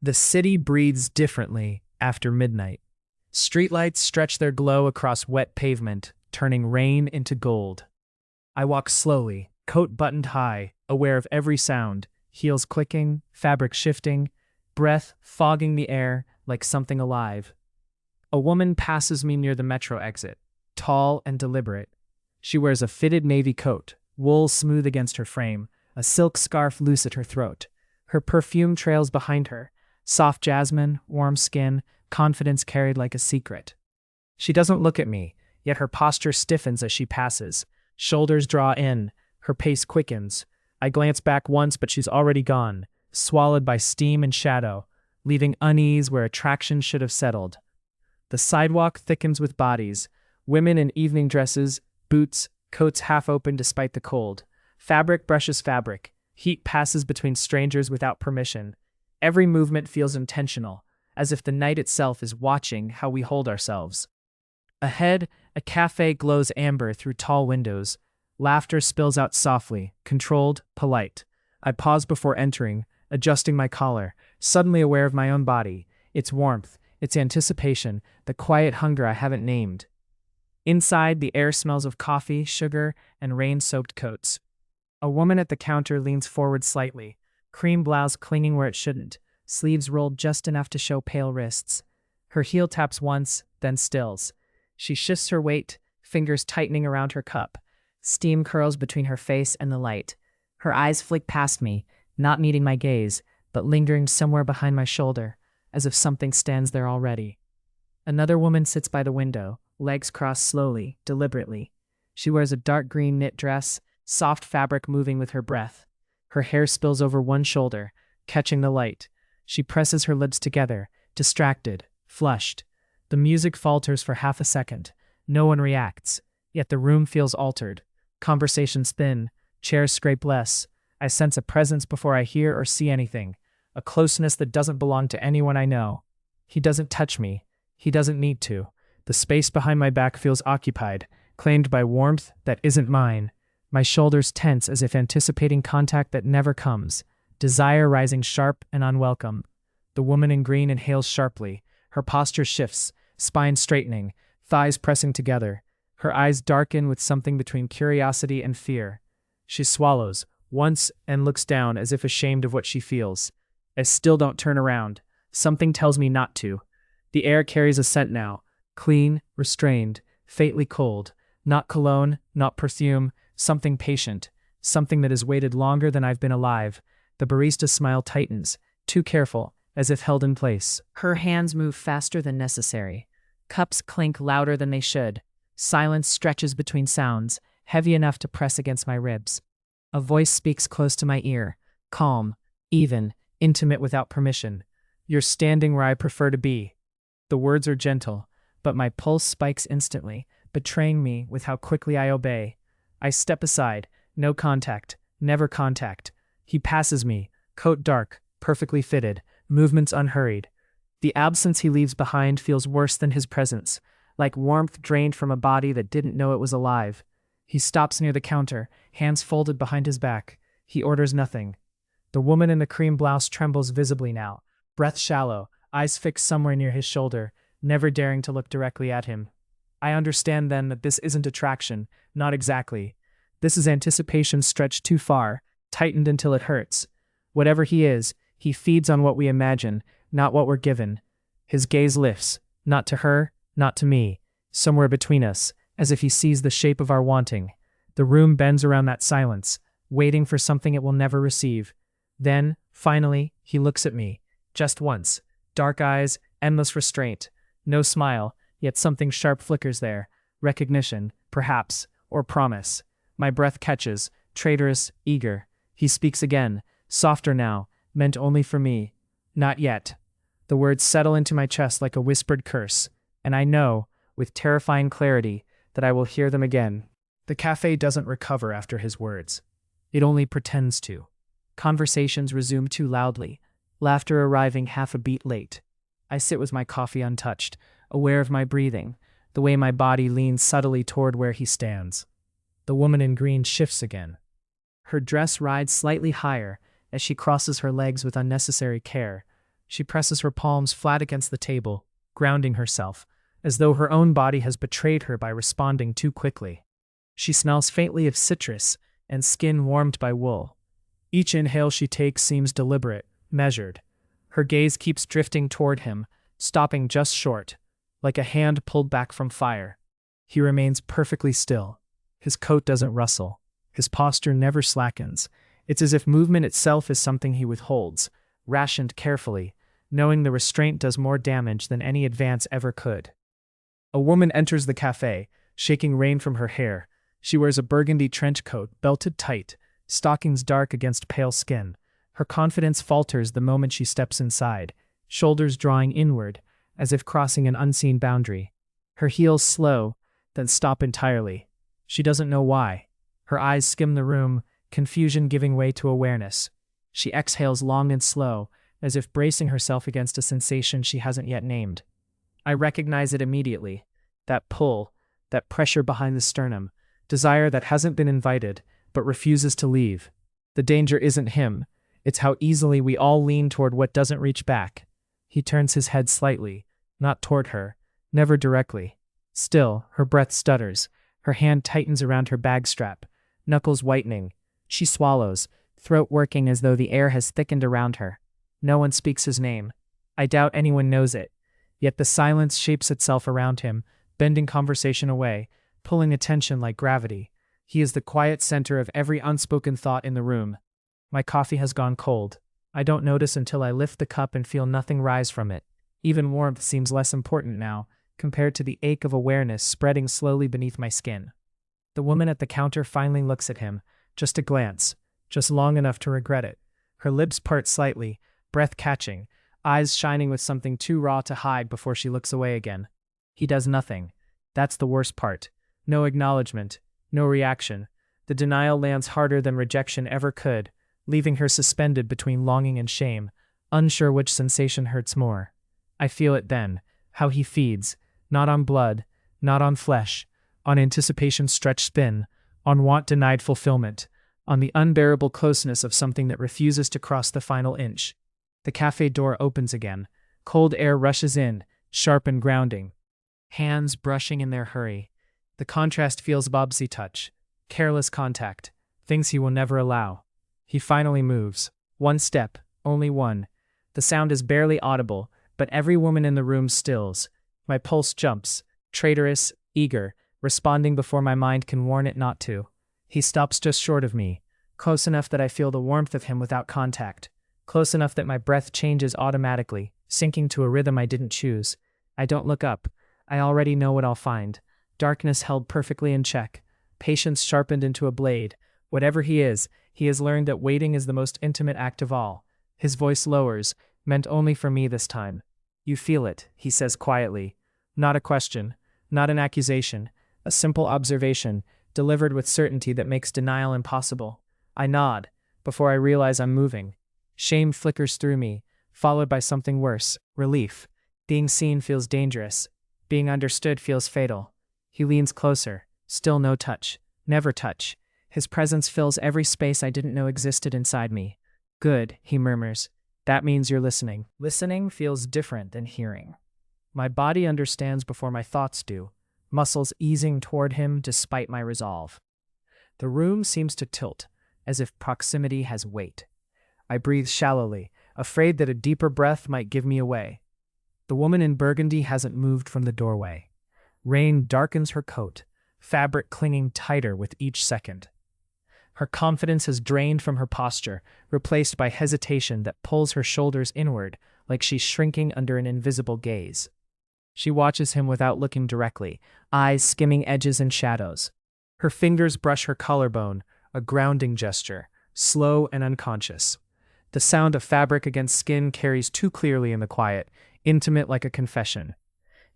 The city breathes differently after midnight. Streetlights stretch their glow across wet pavement, turning rain into gold. I walk slowly, coat buttoned high, aware of every sound, heels clicking, fabric shifting, breath fogging the air like something alive. A woman passes me near the metro exit, tall and deliberate. She wears a fitted navy coat, wool smooth against her frame, a silk scarf loose at her throat. Her perfume trails behind her, soft jasmine, warm skin, confidence carried like a secret. She doesn't look at me, yet her posture stiffens as she passes. Shoulders draw in, her pace quickens. I glance back once, but she's already gone, swallowed by steam and shadow, leaving unease where attraction should have settled. The sidewalk thickens with bodies, women in evening dresses, boots, coats half open despite the cold. Fabric brushes fabric. Heat passes between strangers without permission. Every movement feels intentional, as if the night itself is watching how we hold ourselves. Ahead, a cafe glows amber through tall windows. Laughter spills out softly, controlled, polite. I pause before entering, adjusting my collar, suddenly aware of my own body, its warmth, its anticipation, the quiet hunger I haven't named. Inside, the air smells of coffee, sugar, and rain-soaked coats. A woman at the counter leans forward slightly, cream blouse clinging where it shouldn't, sleeves rolled just enough to show pale wrists. Her heel taps once, then stills. She shifts her weight, fingers tightening around her cup. Steam curls between her face and the light. Her eyes flick past me, not meeting my gaze, but lingering somewhere behind my shoulder, as if something stands there already. Another woman sits by the window, legs crossed slowly, deliberately. She wears a dark green knit dress, soft fabric moving with her breath. Her hair spills over one shoulder, catching the light. She presses her lips together, distracted, flushed. The music falters for half a second. No one reacts, yet the room feels altered. Conversations thin, chairs scrape less. I sense a presence before I hear or see anything, a closeness that doesn't belong to anyone I know. He doesn't touch me. He doesn't need to. The space behind my back feels occupied, claimed by warmth that isn't mine. My shoulders tense as if anticipating contact that never comes, desire rising sharp and unwelcome. The woman in green inhales sharply. Her posture shifts, spine straightening, thighs pressing together. Her eyes darken with something between curiosity and fear. She swallows, once, and looks down as if ashamed of what she feels. I still don't turn around. Something tells me not to. The air carries a scent now, clean, restrained, faintly cold. Not cologne, not perfume, something patient, something that has waited longer than I've been alive. The barista's smile tightens, too careful, as if held in place. Her hands move faster than necessary. Cups clink louder than they should. Silence stretches between sounds, heavy enough to press against my ribs. A voice speaks close to my ear, calm, even, intimate without permission. "You're standing where I prefer to be." The words are gentle, but my pulse spikes instantly, betraying me with how quickly I obey. I step aside, no contact, never contact. He passes me, coat dark, perfectly fitted, movements unhurried. The absence he leaves behind feels worse than his presence, like warmth drained from a body that didn't know it was alive. He stops near the counter, hands folded behind his back. He orders nothing. The woman in the cream blouse trembles visibly now, breath shallow, eyes fixed somewhere near his shoulder, never daring to look directly at him. I understand then that this isn't attraction, not exactly. This is anticipation stretched too far, tightened until it hurts. Whatever he is, he feeds on what we imagine, not what we're given. His gaze lifts, not to her, not to me, somewhere between us, as if he sees the shape of our wanting. The room bends around that silence, waiting for something it will never receive. Then, finally, he looks at me, just once. Dark eyes, endless restraint. No smile, yet something sharp flickers there. Recognition, perhaps, or promise. My breath catches, traitorous, eager. He speaks again, softer now, meant only for me. "Not yet." The words settle into my chest like a whispered curse, and I know, with terrifying clarity, that I will hear them again. The cafe doesn't recover after his words. It only pretends to. Conversations resume too loudly, laughter arriving half a beat late. I sit with my coffee untouched, aware of my breathing, the way my body leans subtly toward where he stands. The woman in green shifts again. Her dress rides slightly higher as she crosses her legs with unnecessary care. She presses her palms flat against the table, grounding herself, as though her own body has betrayed her by responding too quickly. She smells faintly of citrus and skin warmed by wool. Each inhale she takes seems deliberate, measured. Her gaze keeps drifting toward him, stopping just short, like a hand pulled back from fire. He remains perfectly still. His coat doesn't rustle. His posture never slackens. It's as if movement itself is something he withholds, rationed carefully, knowing the restraint does more damage than any advance ever could. A woman enters the cafe, shaking rain from her hair. She wears a burgundy trench coat, belted tight, stockings dark against pale skin. Her confidence falters the moment she steps inside, shoulders drawing inward, as if crossing an unseen boundary. Her heels slow, then stop entirely. She doesn't know why. Her eyes skim the room, confusion giving way to awareness. She exhales long and slow, as if bracing herself against a sensation she hasn't yet named. I recognize it immediately. That pull, that pressure behind the sternum, desire that hasn't been invited, but refuses to leave. The danger isn't him. It's how easily we all lean toward what doesn't reach back. He turns his head slightly, not toward her, never directly. Still, her breath stutters. Her hand tightens around her bag strap, knuckles whitening. She swallows, throat working as though the air has thickened around her. No one speaks his name. I doubt anyone knows it. Yet the silence shapes itself around him, bending conversation away, pulling attention like gravity. He is the quiet center of every unspoken thought in the room. My coffee has gone cold. I don't notice until I lift the cup and feel nothing rise from it. Even warmth seems less important now, compared to the ache of awareness spreading slowly beneath my skin. The woman at the counter finally looks at him, just a glance, just long enough to regret it. Her lips part slightly, breath catching, eyes shining with something too raw to hide before she looks away again. He does nothing. That's the worst part. No acknowledgement, no reaction. The denial lands harder than rejection ever could, leaving her suspended between longing and shame, unsure which sensation hurts more. I feel it then, how he feeds, not on blood, not on flesh, on anticipation stretched spin, on want denied fulfillment, on the unbearable closeness of something that refuses to cross the final inch. The cafe door opens again. Cold air rushes in, sharp and grounding. Hands brushing in their hurry. The contrast feels Bobsy touch. Careless contact. Things he will never allow. He finally moves. One step, only one. The sound is barely audible, but every woman in the room stills. My pulse jumps, traitorous, eager, responding before my mind can warn it not to. He stops just short of me, close enough that I feel the warmth of him without contact, close enough that my breath changes automatically, sinking to a rhythm I didn't choose. I don't look up. I already know what I'll find. Darkness held perfectly in check, patience sharpened into a blade. Whatever he has learned that waiting is the most intimate act of all. His voice lowers, meant only for me this time. You feel it, he says quietly. Not a question, not an accusation, a simple observation, delivered with certainty that makes denial impossible. I nod, before I realize I'm moving. Shame flickers through me, followed by something worse, relief. Being seen feels dangerous. Being understood feels fatal. He leans closer, still no touch, never touch. His presence fills every space I didn't know existed inside me. Good, he murmurs. That means you're listening. Listening feels different than hearing. My body understands before my thoughts do, muscles easing toward him despite my resolve. The room seems to tilt, as if proximity has weight. I breathe shallowly, afraid that a deeper breath might give me away. The woman in burgundy hasn't moved from the doorway. Rain darkens her coat, fabric clinging tighter with each second. Her confidence has drained from her posture, replaced by hesitation that pulls her shoulders inward, like she's shrinking under an invisible gaze. She watches him without looking directly, eyes skimming edges and shadows. Her fingers brush her collarbone, a grounding gesture, slow and unconscious. The sound of fabric against skin carries too clearly in the quiet, intimate like a confession.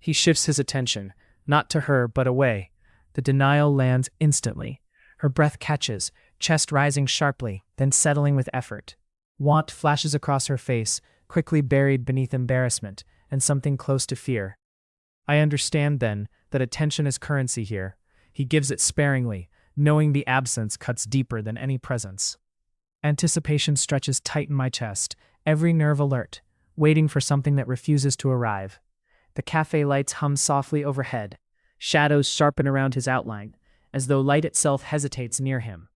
He shifts his attention, not to her but away. The denial lands instantly. Her breath catches, chest rising sharply, then settling with effort. Want flashes across her face, quickly buried beneath embarrassment and something close to fear. I understand then that attention is currency here. He gives it sparingly, knowing the absence cuts deeper than any presence. Anticipation stretches tight in my chest, every nerve alert. waiting for something that refuses to arrive. The cafe lights hum softly overhead. Shadows sharpen around his outline, as though light itself hesitates near him.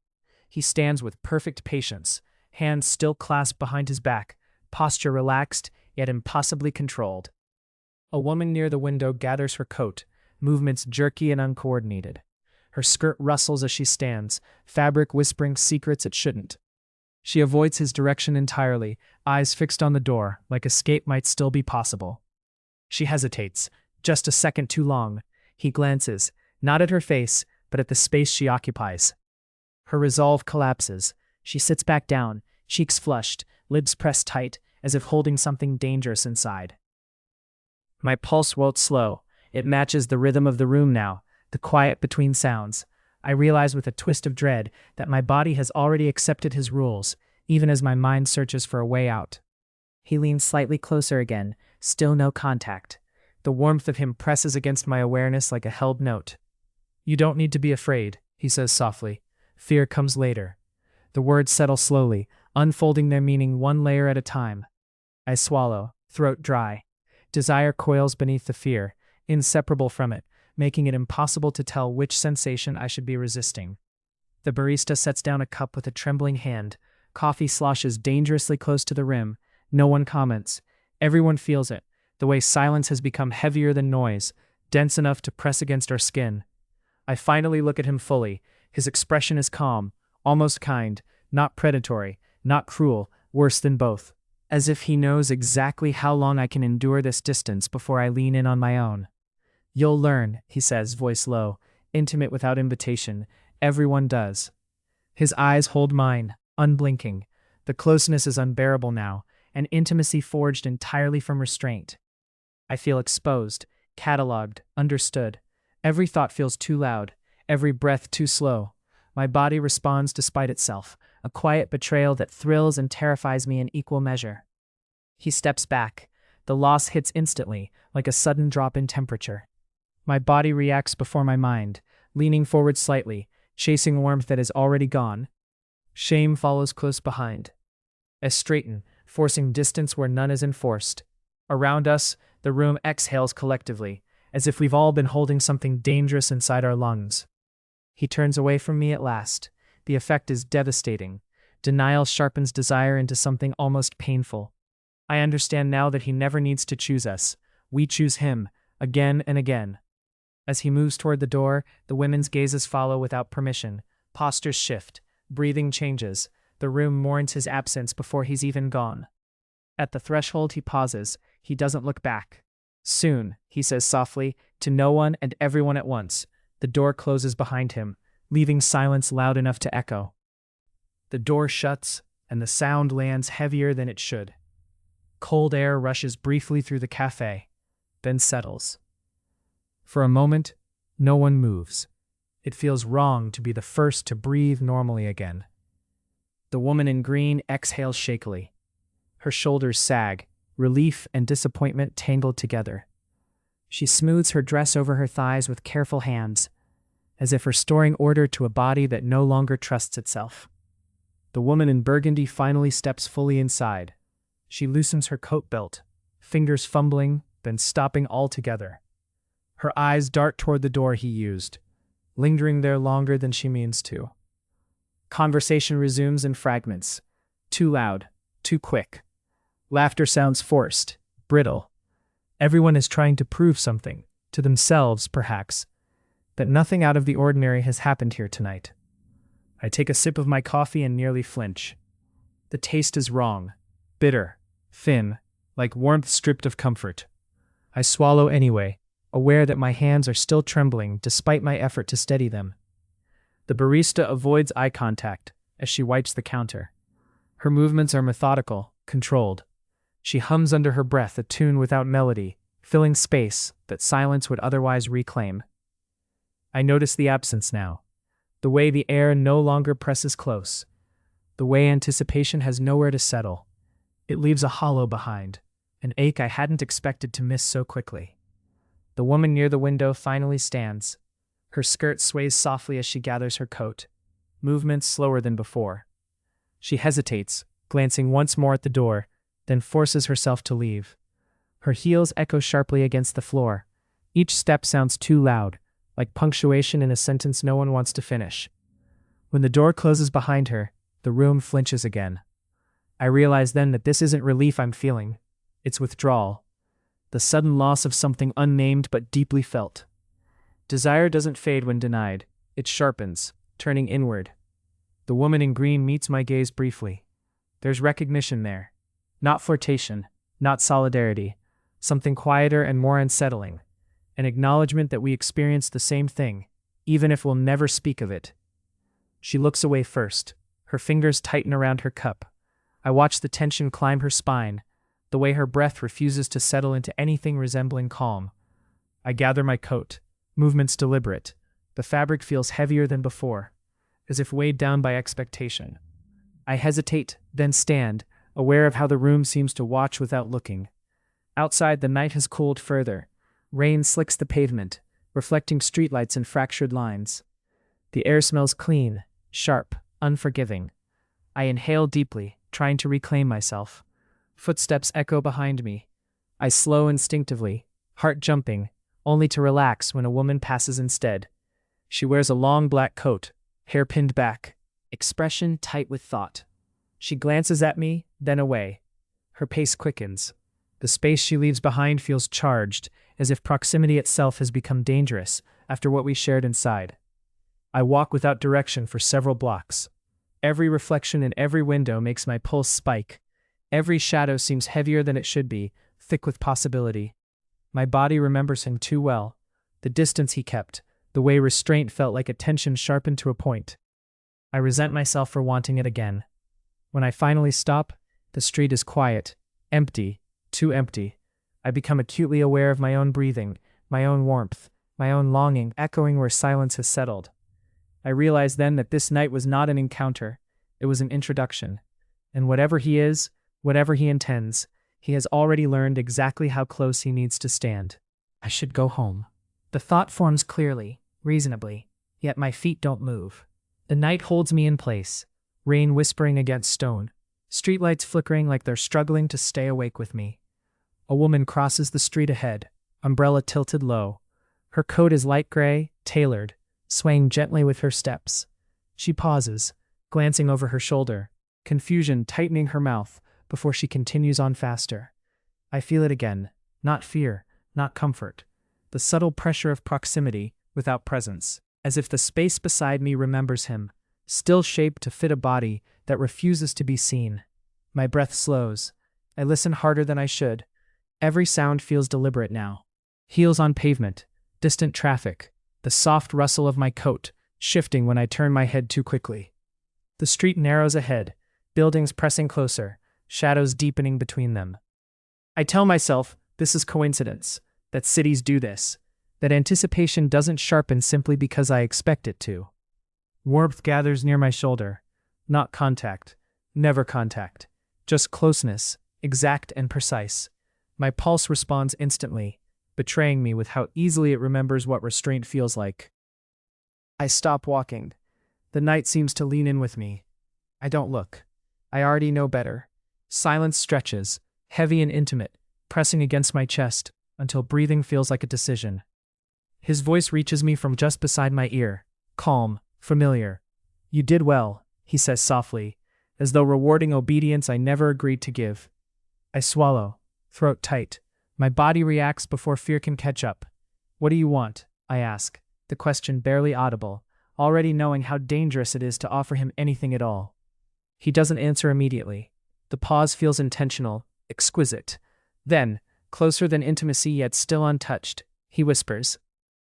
He stands with perfect patience, hands still clasped behind his back, posture relaxed, yet impossibly controlled. A woman near the window gathers her coat, movements jerky and uncoordinated. Her skirt rustles as she stands, fabric whispering secrets it shouldn't. She avoids his direction entirely, eyes fixed on the door, like escape might still be possible. She hesitates, just a second too long. He glances, not at her face, but at the space she occupies. Her resolve collapses. She sits back down, cheeks flushed, lips pressed tight, as if holding something dangerous inside. My pulse rolls slow. It matches the rhythm of the room now, the quiet between sounds. I realize with a twist of dread that my body has already accepted his rules, even as my mind searches for a way out. He leans slightly closer again, still no contact. The warmth of him presses against my awareness like a held note. "You don't need to be afraid," he says softly. "Fear comes later." The words settle slowly, unfolding their meaning one layer at a time. I swallow, throat dry. Desire coils beneath the fear, inseparable from it, making it impossible to tell which sensation I should be resisting. The barista sets down a cup with a trembling hand. Coffee sloshes dangerously close to the rim. No one comments. Everyone feels it, the way silence has become heavier than noise, dense enough to press against our skin. I finally look at him fully. His expression is calm, almost kind, not predatory, not cruel, worse than both. As if he knows exactly how long I can endure this distance before I lean in on my own. "You'll learn," he says, voice low, intimate without invitation. Everyone does. His eyes hold mine, unblinking. The closeness is unbearable now, an intimacy forged entirely from restraint. I feel exposed, catalogued, understood. Every thought feels too loud, every breath too slow. My body responds despite itself, a quiet betrayal that thrills and terrifies me in equal measure. He steps back. The loss hits instantly, like a sudden drop in temperature. My body reacts before my mind, leaning forward slightly, chasing warmth that is already gone. Shame follows close behind. I straighten, forcing distance where none is enforced. Around us, the room exhales collectively, as if we've all been holding something dangerous inside our lungs. He turns away from me at last. The effect is devastating. Denial sharpens desire into something almost painful. I understand now that he never needs to choose us. We choose him, again and again. As he moves toward the door, the women's gazes follow without permission. Postures shift. Breathing changes. The room mourns his absence before he's even gone. At the threshold he pauses. He doesn't look back. "Soon," he says softly, to no one and everyone at once. The door closes behind him, leaving silence loud enough to echo. The door shuts, and the sound lands heavier than it should. Cold air rushes briefly through the cafe, then settles. For a moment, no one moves. It feels wrong to be the first to breathe normally again. The woman in green exhales shakily. Her shoulders sag, relief and disappointment tangled together. She smooths her dress over her thighs with careful hands, as if restoring order to a body that no longer trusts itself. The woman in burgundy finally steps fully inside. She loosens her coat belt, fingers fumbling, then stopping altogether. Her eyes dart toward the door he used, lingering there longer than she means to. Conversation resumes in fragments. Too loud, too quick. Laughter sounds forced, brittle. Everyone is trying to prove something, to themselves perhaps, that nothing out of the ordinary has happened here tonight. I take a sip of my coffee and nearly flinch. The taste is wrong, bitter, thin, like warmth stripped of comfort. I swallow anyway, aware that my hands are still trembling despite my effort to steady them. The barista avoids eye contact as she wipes the counter. Her movements are methodical, controlled. She hums under her breath a tune without melody, filling space that silence would otherwise reclaim. I notice the absence now. The way the air no longer presses close. The way anticipation has nowhere to settle. It leaves a hollow behind, an ache I hadn't expected to miss so quickly. The woman near the window finally stands. Her skirt sways softly as she gathers her coat, movements slower than before. She hesitates, glancing once more at the door, then forces herself to leave. Her heels echo sharply against the floor. Each step sounds too loud, like punctuation in a sentence no one wants to finish. When the door closes behind her, the room flinches again. I realize then that this isn't relief I'm feeling. It's withdrawal. The sudden loss of something unnamed but deeply felt. Desire doesn't fade when denied. It sharpens, turning inward. The woman in green meets my gaze briefly. There's recognition there. Not flirtation, not solidarity. Something quieter and more unsettling. An acknowledgement that we experience the same thing, even if we'll never speak of it. She looks away first. Her fingers tighten around her cup. I watch the tension climb her spine, the way her breath refuses to settle into anything resembling calm. I gather my coat, movements deliberate. The fabric feels heavier than before, as if weighed down by expectation. I hesitate, then stand, aware of how the room seems to watch without looking. Outside, the night has cooled further. Rain slicks the pavement, reflecting streetlights and fractured lines. The air smells clean, sharp, unforgiving. I inhale deeply, trying to reclaim myself. Footsteps echo behind me. I slow instinctively, heart jumping, only to relax when a woman passes instead. She wears a long black coat, hair pinned back, expression tight with thought. She glances at me, then away. Her pace quickens. The space she leaves behind feels charged, as if proximity itself has become dangerous after what we shared inside. I walk without direction for several blocks. Every reflection in every window makes my pulse spike. Every shadow seems heavier than it should be, thick with possibility. My body remembers him too well. The distance he kept, the way restraint felt like a tension sharpened to a point. I resent myself for wanting it again. When I finally stop, the street is quiet, empty, too empty. I become acutely aware of my own breathing, my own warmth, my own longing echoing where silence has settled. I realize then that this night was not an encounter, it was an introduction. And whatever he is, whatever he intends, he has already learned exactly how close he needs to stand. I should go home. The thought forms clearly, reasonably, yet my feet don't move. The night holds me in place, rain whispering against stone, streetlights flickering like they're struggling to stay awake with me. A woman crosses the street ahead, umbrella tilted low. Her coat is light gray, tailored, swaying gently with her steps. She pauses, glancing over her shoulder, confusion tightening her mouth before she continues on faster. I feel it again, not fear, not comfort. The subtle pressure of proximity without presence, as if the space beside me remembers him, still shaped to fit a body that refuses to be seen. My breath slows. I listen harder than I should. Every sound feels deliberate now. Heels on pavement, distant traffic, the soft rustle of my coat, shifting when I turn my head too quickly. The street narrows ahead, buildings pressing closer, shadows deepening between them. I tell myself this is coincidence, that cities do this, that anticipation doesn't sharpen simply because I expect it to. Warmth gathers near my shoulder. Not contact, never contact, just closeness, exact and precise. My pulse responds instantly, betraying me with how easily it remembers what restraint feels like. I stop walking. The night seems to lean in with me. I don't look. I already know better. Silence stretches, heavy and intimate, pressing against my chest, until breathing feels like a decision. His voice reaches me from just beside my ear, calm, familiar. "You did well," he says softly, as though rewarding obedience I never agreed to give. I swallow, throat tight. My body reacts before fear can catch up. "What do you want?" I ask, the question barely audible, already knowing how dangerous it is to offer him anything at all. He doesn't answer immediately. The pause feels intentional, exquisite. Then, closer than intimacy yet still untouched, he whispers,